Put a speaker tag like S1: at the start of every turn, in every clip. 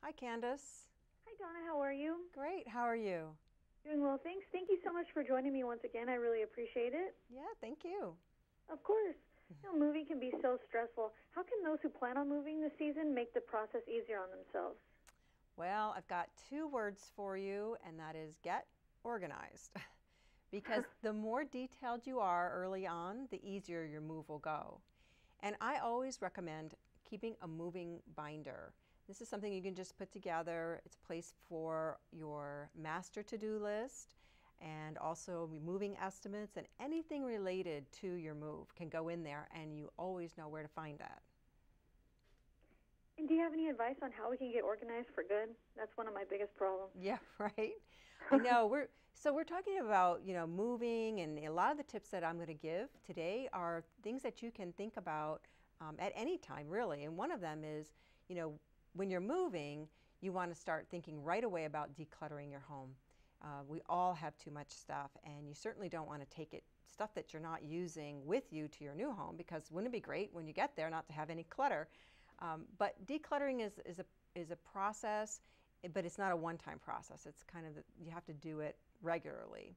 S1: Hi, Candace.
S2: Hi, Donna. How are you?
S1: Great. How are you?
S2: Doing well, thanks. Thank you so much for joining me once again. I really appreciate it.
S1: Yeah, thank you.
S2: Of course. Moving can be so stressful. How can those who plan on moving this season make the process easier on themselves?
S1: Well, I've got two words for you, and that is get organized. Because the more detailed you are early on, the easier your move will go. And I always recommend keeping a moving binder. This is something you can just put together. It's a place for your master to-do list and also moving estimates, and anything related to your move can go in there, and you always know where to find that.
S2: And do you have any advice on how we can get organized for good? That's one of my biggest problems.
S1: Yeah, right. I know. We're talking about, moving, and a lot of the tips that I'm going to give today are things that you can think about at any time, really. And one of them is, when you're moving, you want to start thinking right away about decluttering your home. We all have too much stuff, and you certainly don't want to take stuff that you're not using with you to your new home, because wouldn't it be great when you get there not to have any clutter? But decluttering is a process, but it's not a one-time process. It's kind of, you have to do it regularly.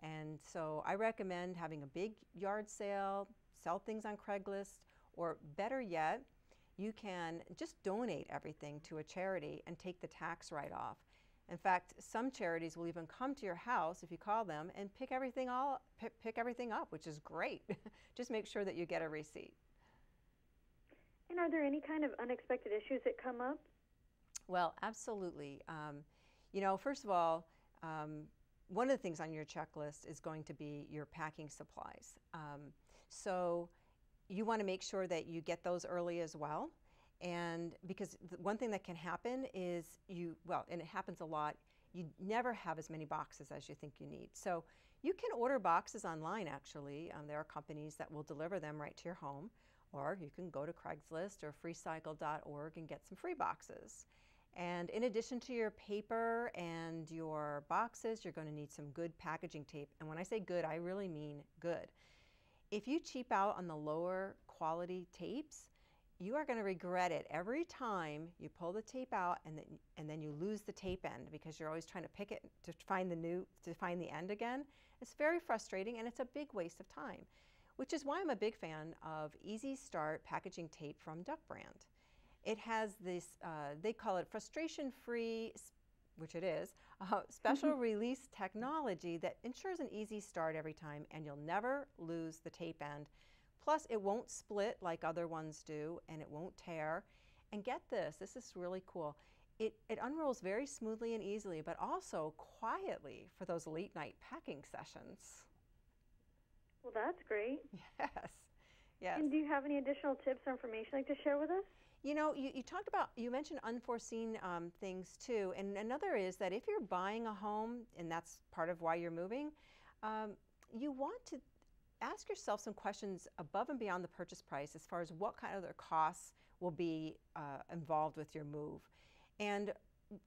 S1: And so I recommend having a big yard sale, sell things on Craigslist, or better yet, you can just donate everything to a charity and take the tax write-off. In fact, some charities will even come to your house if you call them and pick everything up, which is great. Just make sure that you get a receipt.
S2: And are there any kind of unexpected issues that come up?
S1: Well, absolutely. First of all, one of the things on your checklist is going to be your packing supplies. So you want to make sure that you get those early as well. And because one thing that can happen is and it happens a lot, you never have as many boxes as you think you need. So you can order boxes online, actually. There are companies that will deliver them right to your home, or you can go to Craigslist or freecycle.org and get some free boxes. And in addition to your paper and your boxes, you're going to need some good packaging tape. And when I say good, I really mean good. If you cheap out on the lower quality tapes, you are going to regret it every time you pull the tape out and then you lose the tape end, because you're always trying to pick it to find the end again. It's very frustrating, and it's a big waste of time, which is why I'm a big fan of Easy Start packaging tape from Duck Brand. It has this, they call it frustration-free, which it is, special release technology that ensures an easy start every time, and you'll never lose the tape end. Plus, it won't split like other ones do, and it won't tear. And get this is really cool. It unrolls very smoothly and easily, but also quietly for those late night packing sessions.
S2: Well, that's great.
S1: Yes, yes.
S2: And do you have any additional tips or information you'd like to share with us?
S1: You mentioned unforeseen things too, and another is that if you're buying a home, and that's part of why you're moving, you want to ask yourself some questions above and beyond the purchase price as far as what kind of other costs will be involved with your move. And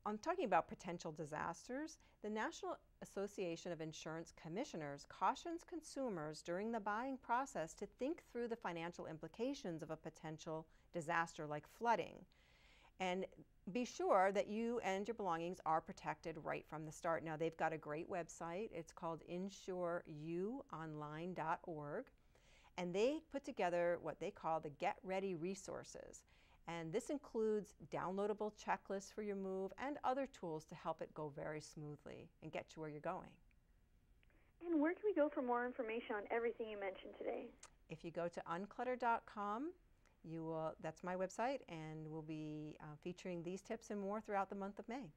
S1: I'm talking about potential disasters. The National Association of Insurance Commissioners cautions consumers during the buying process to think through the financial implications of a potential disaster like flooding. And be sure that you and your belongings are protected right from the start. Now, they've got a great website. It's called insureyouonline.org. And they put together what they call the Get Ready resources. And this includes downloadable checklists for your move and other tools to help it go very smoothly and get you where you're going.
S2: And where can we go for more information on everything you mentioned today?
S1: If you go to unclutter.com, that's my website, and we'll be featuring these tips and more throughout the month of May.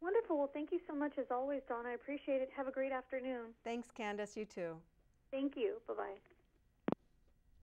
S2: Wonderful. Well, thank you so much as always, Donna. I appreciate it. Have a great afternoon.
S1: Thanks, Candace. You too.
S2: Thank you. Bye-bye.